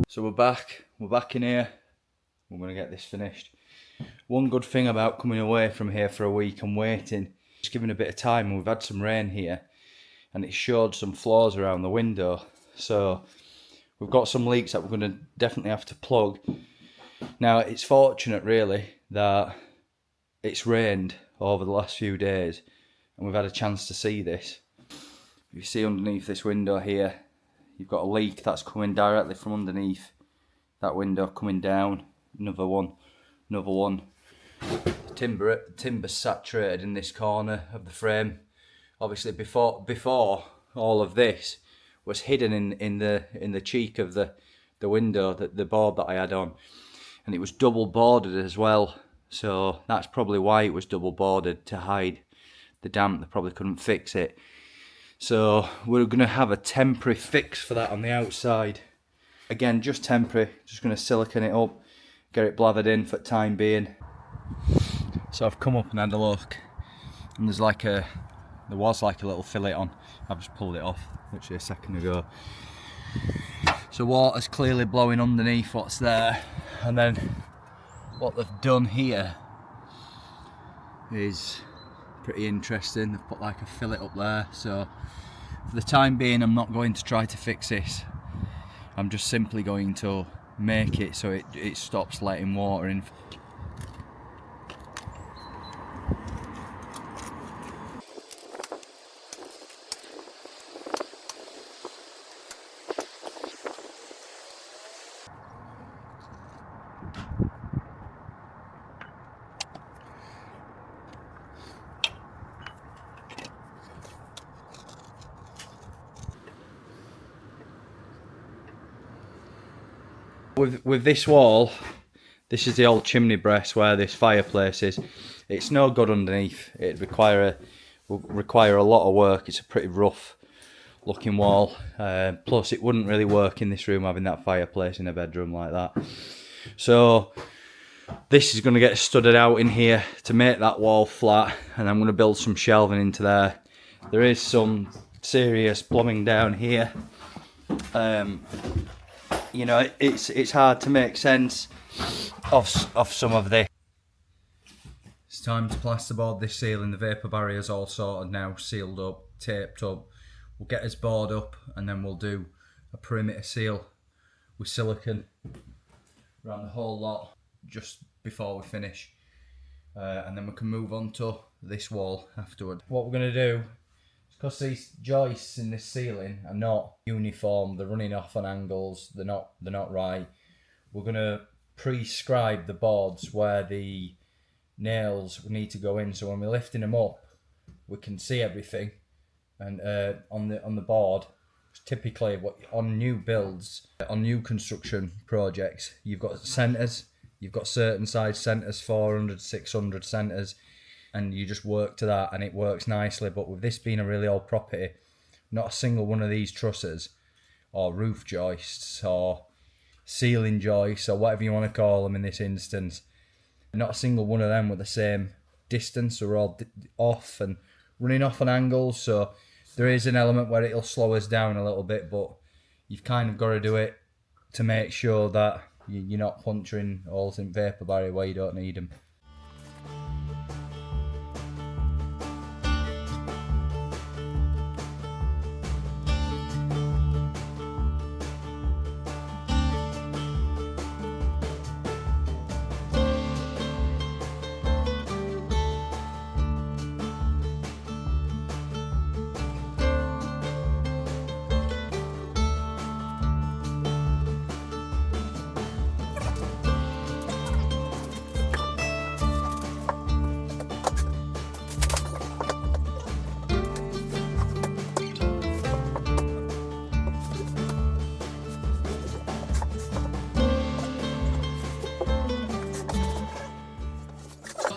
So we're back in here. We're going to get this finished. One good thing about coming away from here for a week and waiting, just giving a bit of time, and we've had some rain here and it showed some flaws around the window. So we've got some leaks that we're going to definitely have to plug. Now it's fortunate really that it's rained over the last few days and we've had a chance to see this. You see underneath this window here, you've got a leak that's coming directly from underneath that window coming down. Another one. The timber's saturated in this corner of the frame. Obviously before all of this was hidden in the cheek of the window, the board that I had on. And it was double boarded as well. So that's probably why it was double boarded, to hide the damp. They probably couldn't fix it. So we're going to have a temporary fix for that on the outside. Again, just temporary. Just going to silicone it up, get it blathered in for the time being. So I've come up and had a look, and there was like a little fillet on. I've just pulled it off literally a second ago. So water's clearly blowing underneath what's there, and then what they've done here is pretty interesting. They've put like a fillet up there. So for the time being, I'm not going to try to fix this. I'm just simply going to make it so it stops letting water in. With this wall, this is the old chimney breast where this fireplace is. It's no good underneath. It will require a lot of work. It's a pretty rough looking wall. Plus it wouldn't really work in this room having that fireplace in a bedroom like that. So this is going to get studded out in here to make that wall flat, and I'm going to build some shelving into there. There is some serious plumbing down here. You know, it's hard to make sense of some of this. It's time to plasterboard this ceiling. The vapour barrier's all sorted now, sealed up, taped up. We'll get this board up and then we'll do a perimeter seal with silicone around the whole lot just before we finish. And then we can move on to this wall afterward. What we're going to do, because these joists in this ceiling are not uniform, they're running off on angles, they're not right. We're going to prescribe the boards where the nails need to go in, so when we're lifting them up, we can see everything. And on the board, typically on new builds, on new construction projects, you've got centres, you've got certain size centres, 400, 600 centres. And you just work to that and it works nicely. But with this being a really old property, not a single one of these trusses or roof joists or ceiling joists or whatever you want to call them in this instance, not a single one of them were the same distance. They're all off and running off on angles. So there is an element where it'll slow us down a little bit, but you've kind of got to do it to make sure that you're not puncturing holes in vapour barrier where you don't need them.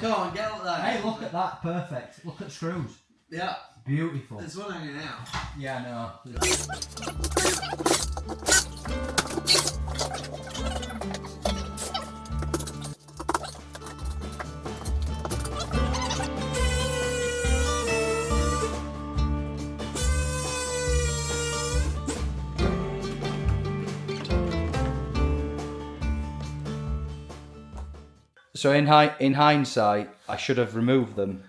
Go on, get up there. Hey, look at that, perfect. Look at the screws. Yeah. Beautiful. There's one hanging out. Yeah, I know. So in hindsight, I should have removed them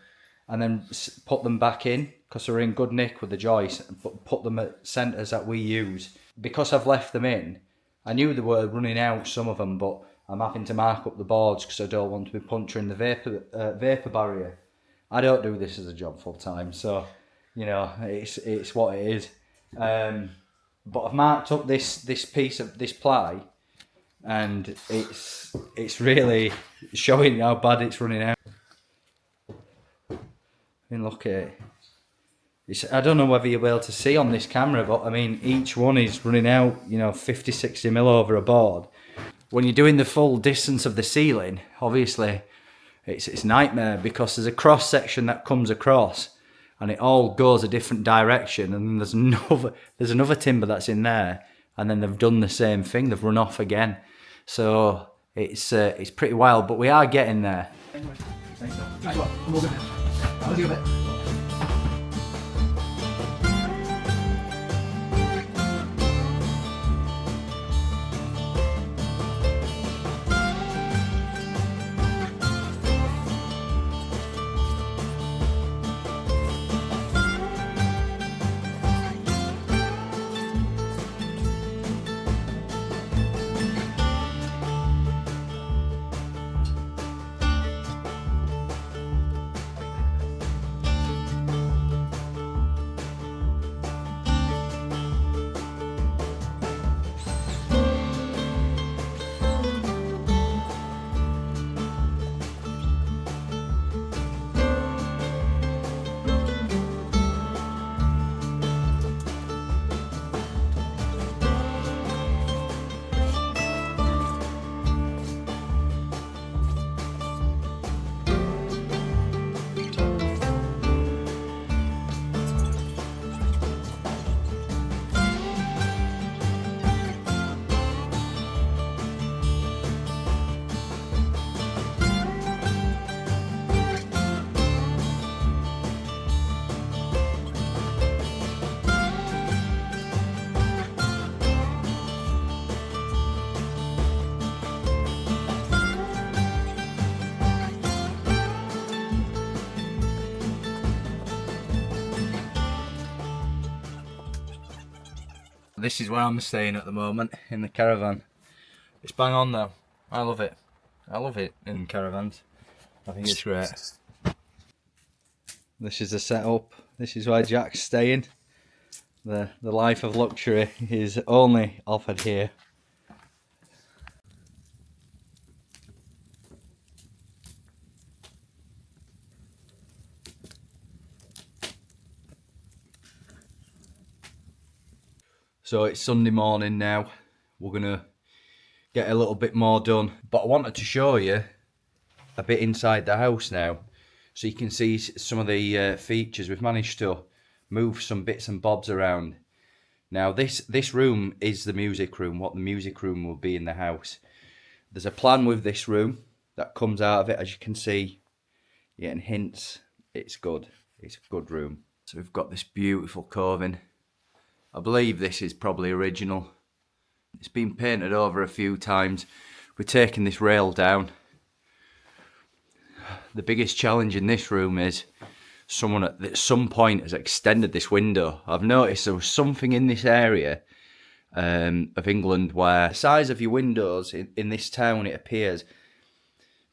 and then put them back in because they were in good nick with the joists, but put them at centres that we use. Because I've left them in, I knew they were running out, some of them, but I'm having to mark up the boards because I don't want to be puncturing the vapor barrier. I don't do this as a job full time, so you know it's what it is. But I've marked up this piece of this ply, and it's really showing how bad it's running out. I mean, look at it. I don't know whether you'll be able to see on this camera, but I mean, each one is running out, 50, 60 mil over a board. When you're doing the full distance of the ceiling, obviously, it's nightmare because there's a cross section that comes across, and it all goes a different direction. And there's another timber that's in there, and then they've done the same thing. They've run off again, so it's pretty wild. But we are getting there. This is where I'm staying at the moment, in the caravan. It's bang on though. I love it. I love it in caravans. I think it's great. This is the setup. This is where Jack's staying. The life of luxury is only offered here. So it's Sunday morning now. We're gonna get a little bit more done, but I wanted to show you a bit inside the house now, so you can see some of the features. We've managed to move some bits and bobs around. Now this room is the music room, what the music room will be in the house. There's a plan with this room that comes out of it, as you can see. You're getting hints. It's good. It's a good room. So we've got this beautiful coving. I believe this is probably original. It's been painted over a few times. We're taking this rail down. The biggest challenge in this room is someone at some point has extended this window. I've noticed there was something in this area of England where the size of your windows in this town, it appears,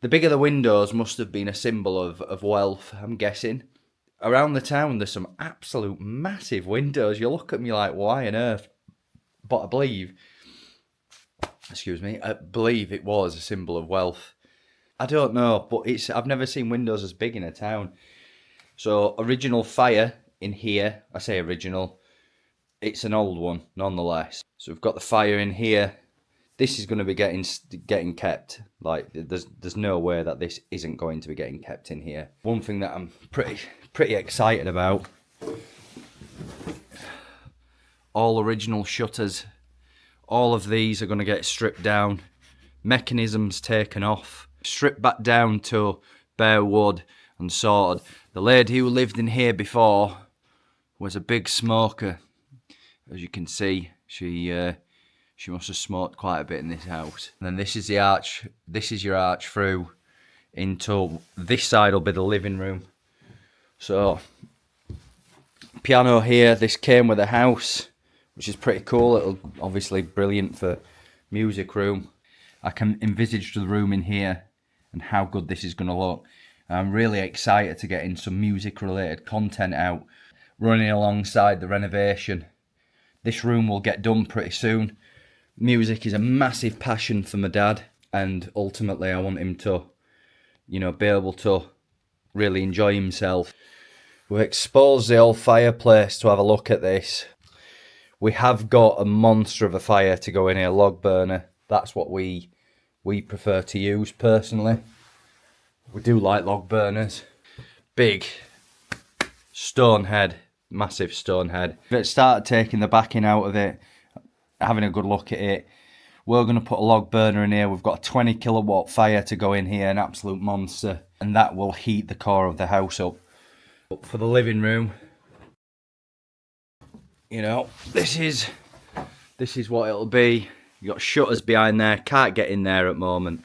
the bigger the windows must have been a symbol of wealth, I'm guessing. Around the town, there's some absolute massive windows. You look at them, you're like, why on earth? But I believe it was a symbol of wealth. I don't know, but I've never seen windows as big in a town. So, original fire in here. I say original. It's an old one, nonetheless. So we've got the fire in here. This is going to be getting kept. Like, there's no way that this isn't going to be getting kept in here. One thing that I'm pretty excited about, all original shutters. All of these are going to get stripped down, mechanisms taken off, stripped back down to bare wood and sorted. The lady who lived in here before was a big smoker. As you can see, she must have smoked quite a bit in this house. And then this is the arch. This is your arch through. into this side will be the living room. So piano here, this came with the house, which is pretty cool. It'll obviously brilliant for music room. I can envisage the room in here and how good this is going to look. I'm really excited to get in some music related content out, running alongside the renovation. This room will get done pretty soon. Music is a massive passion for my dad, and ultimately I want him to, you know, be able to really enjoy himself. We've exposed the old fireplace to have a look at this. We have got a monster of a fire to go in here, log burner. That's what we prefer to use personally. We do like log burners. Big stone head, massive stone head. We've started taking the backing out of it, having a good look at it. We're going to put a log burner in here. We've got a 20 kilowatt fire to go in here, an absolute monster, and that will heat the core of the house up. But for the living room, you know, this is what it'll be. You got shutters behind there, can't get in there at the moment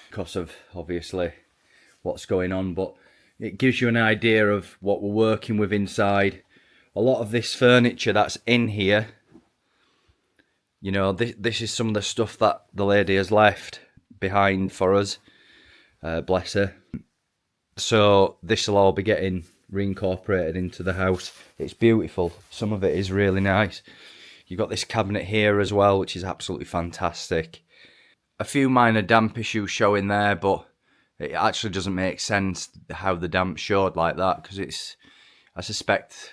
because of obviously what's going on, but it gives you an idea of what we're working with inside. A lot of this furniture that's in here, you know, this is some of the stuff that the lady has left behind for us, bless her. So this will all be getting reincorporated into the house. It's beautiful. Some of it is really nice. You've got this cabinet here as well, which is absolutely fantastic. A few minor damp issues showing there, but it actually doesn't make sense how the damp showed like that, because it's, I suspect,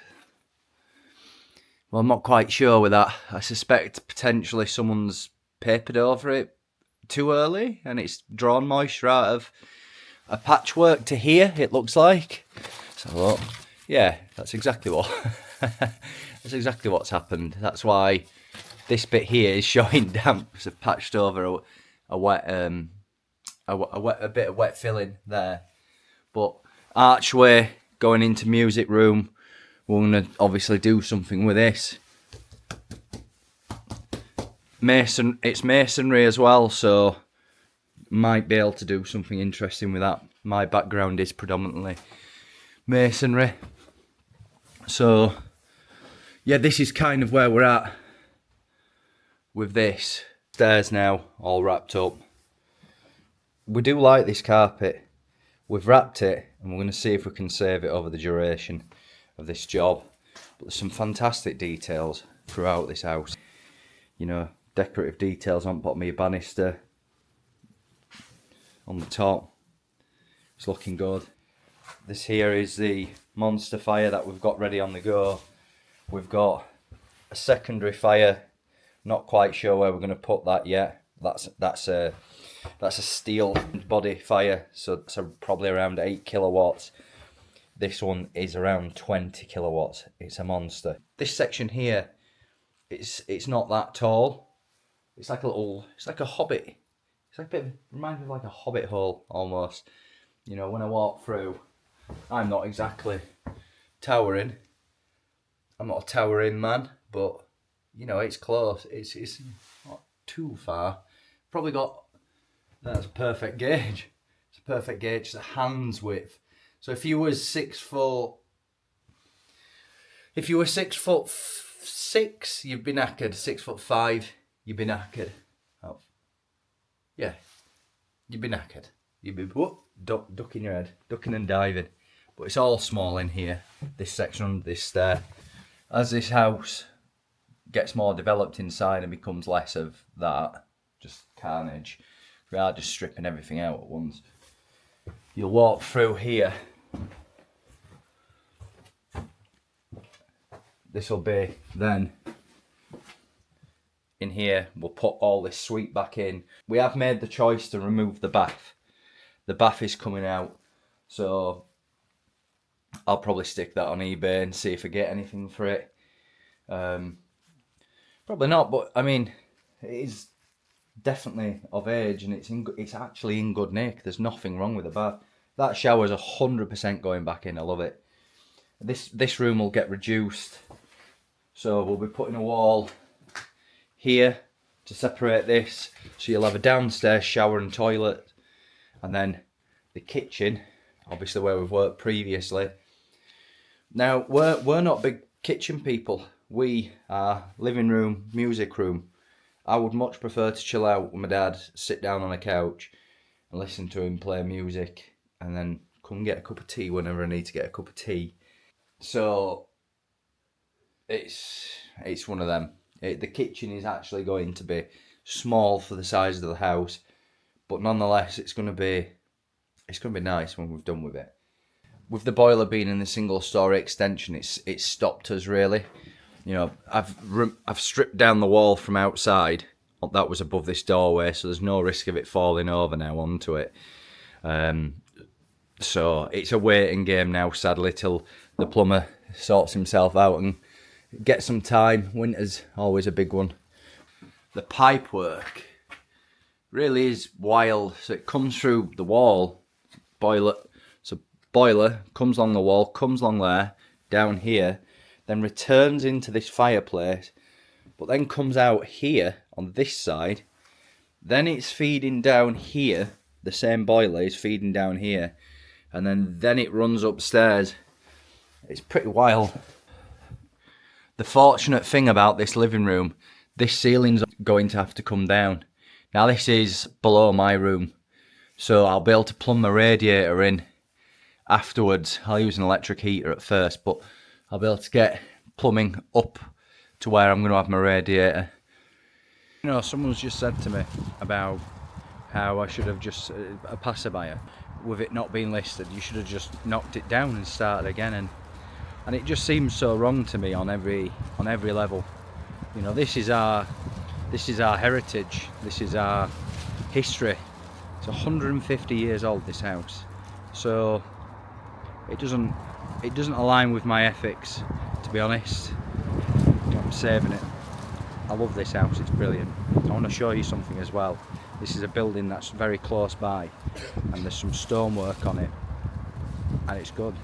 well, I'm not quite sure with that. I suspect potentially someone's papered over it too early and it's drawn moisture out of a patchwork to here, it looks like. So, yeah, that's exactly what that's exactly what's happened. That's why this bit here is showing damp. So patched over a bit of wet filling there. But archway going into music room, we're going to obviously do something with this. It's masonry as well, so might be able to do something interesting with that. My background is predominantly masonry. So yeah, this is kind of where we're at with this. Stairs now all wrapped up. We do like this carpet. We've wrapped it and we're going to see if we can save it over the duration of this job. But there's some fantastic details throughout this house. You know, decorative details on bottom of your banister, on the top. It's looking good. This here is the monster fire that we've got ready on the go. We've got a secondary fire. Not quite sure where we're going to put that yet. That's a steel body fire, so probably around 8 kilowatts. This one is around 20 kilowatts. It's a monster. This section here, it's not that tall. It's like a hobbit. It's like a bit, reminds me of like a hobbit hole almost. You know, when I walk through, I'm not exactly towering. I'm not a towering man, but you know, it's close. It's not too far. Probably got, that's a perfect gauge. It's a perfect gauge. It's a hand's width. So if you were 6 foot, if you were 6'6", you'd be knackered. 6'5", you'd be knackered. Oh, yeah, you'd be knackered. You'd be ducking your head, ducking and diving. But it's all small in here. This section under this stair. As this house gets more developed inside and becomes less of that, just carnage, we are just stripping everything out at once. You'll walk through here. This will be then in here. We'll put all this suite back in. We have made the choice to remove the bath. The bath is coming out, so I'll probably stick that on eBay and see if I get anything for it. Probably not, but I mean, it is definitely of age and it's actually in good nick. There's nothing wrong with the bath. That shower's 100% going back in. I love it. This room will get reduced, so we'll be putting a wall here to separate this. So you'll have a downstairs shower and toilet, and then the kitchen, obviously where we've worked previously. Now, we're not big kitchen people. We are living room, music room. I would much prefer to chill out with my dad, sit down on a couch and listen to him play music, and then come and get a cup of tea whenever I need to get a cup of tea. So it's one of them. The kitchen is actually going to be small for the size of the house, but nonetheless it's going to be nice when we've done with it. With the boiler being in the single story extension, it's stopped us really. You know, I've stripped down the wall from outside that was above this doorway, so there's no risk of it falling over now onto it. So it's a waiting game now, sadly, till the plumber sorts himself out and gets some time. Winter's always a big one. The pipe work really is wild. So it comes through the wall, boiler comes along the wall, comes along there, down here, then returns into this fireplace, but then comes out here on this side, then it's feeding down here, the same boiler is feeding down here, and then it runs upstairs. It's pretty wild. The fortunate thing about this living room, this ceiling's going to have to come down. Now this is below my room, so I'll be able to plumb the radiator in afterwards. I'll use an electric heater at first, but I'll be able to get plumbing up to where I'm going to have my radiator. You know, someone's just said to me about how I should have just, a passerby, with it not being listed, you should have just knocked it down and started again, and it just seems so wrong to me on every level. You know, this is our heritage, this is our history. It's 150 years old, this house, so it doesn't align with my ethics, to be honest. I'm saving it. I love this house, it's brilliant. I want to show you something as well. This is a building that's very close by, and there's some stonework on it, and it's good.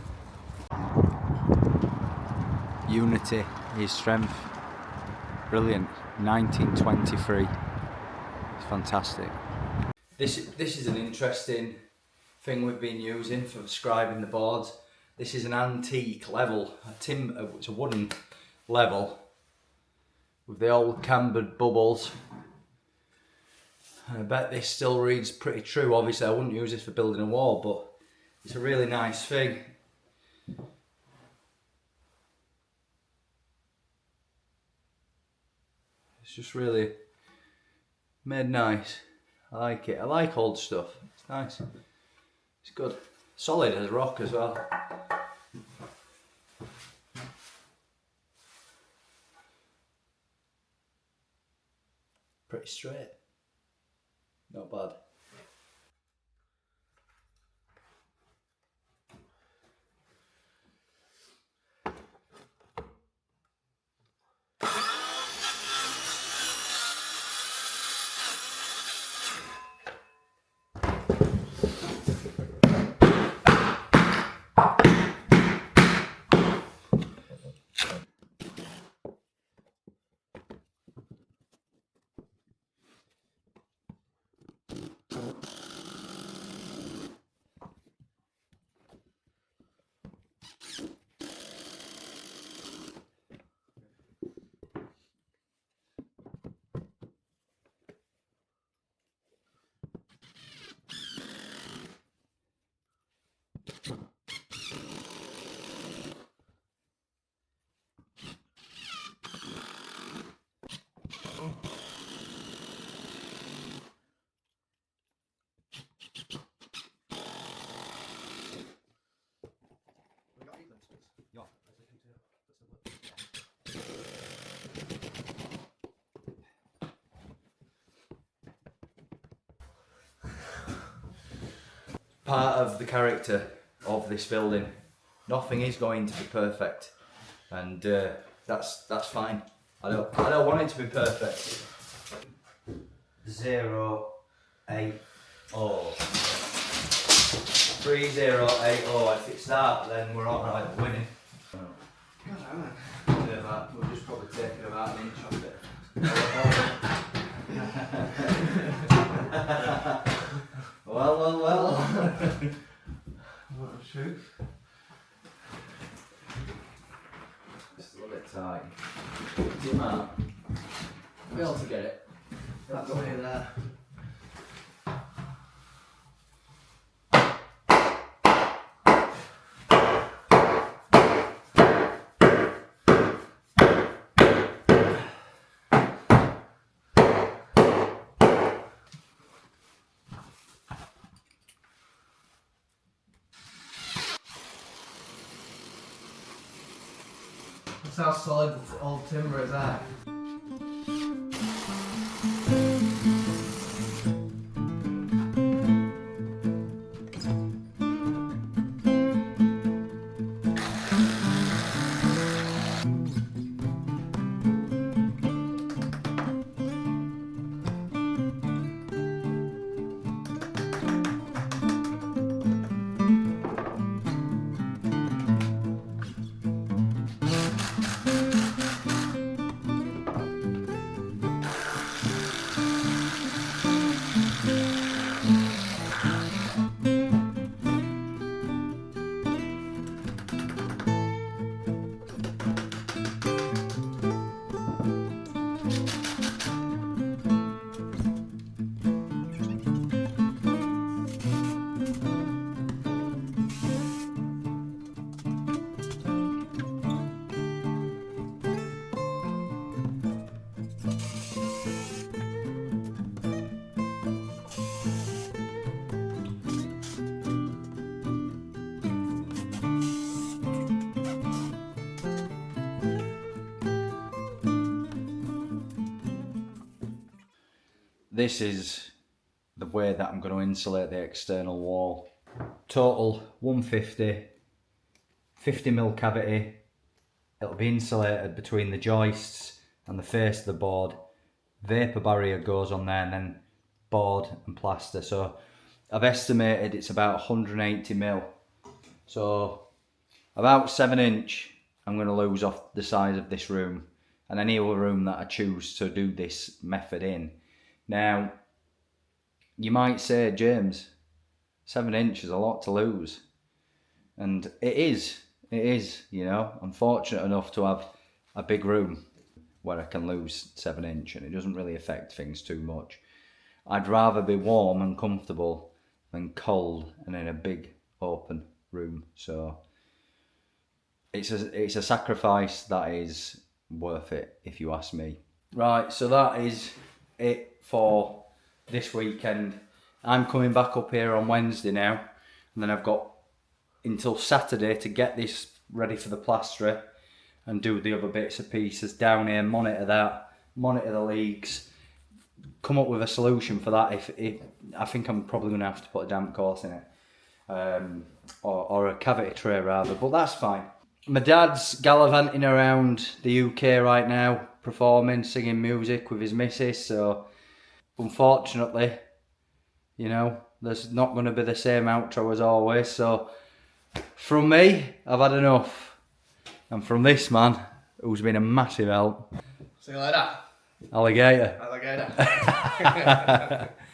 Unity is strength. Brilliant. 1923. It's fantastic. This is an interesting thing we've been using for scribing the boards. This is an antique level, it's a wooden level with the old cambered bubbles. I bet this still reads pretty true. Obviously I wouldn't use this for building a wall, but it's a really nice thing. It's just really made nice. I like it. I like old stuff. It's nice. It's good. Solid as rock as well. Pretty straight. Not bad. Part of the character of this building, nothing is going to be perfect, and that's fine. I don't want it to be perfect. 080 3080. If it's that, then we're alright winning. We'll just probably take it about an inch off it. Well. Truth. Just a little bit tight. Do you mind? Be able to get it. That's way there. That's how solid the old timber is there. This is the way that I'm going to insulate the external wall. Total 150, 50mm cavity. It'll be insulated between the joists and the face of the board. Vapour barrier goes on there and then board and plaster. So I've estimated it's about 180mm. So about 7 inch I'm going to lose off the size of this room and any other room that I choose to do this method in. Now, you might say, James, 7 inch is a lot to lose. And it is, you know. I'm fortunate enough to have a big room where I can lose 7 inch and it doesn't really affect things too much. I'd rather be warm and comfortable than cold and in a big open room. So it's a sacrifice that is worth it, if you ask me. Right, so that is it for this weekend. I'm coming back up here on Wednesday now, and then I've got until Saturday to get this ready for the plasterer and do the other bits and pieces down here, monitor that, monitor the leaks, come up with a solution for that. If I think I'm probably going to have to put a damp course in it, or a cavity tray rather, but that's fine. My dad's gallivanting around the UK right now, performing, singing music with his missus, so unfortunately, you know, there's not going to be the same outro as always. So from me, I've had enough, and from this man, who's been a massive help. See you later. Alligator. Alligator.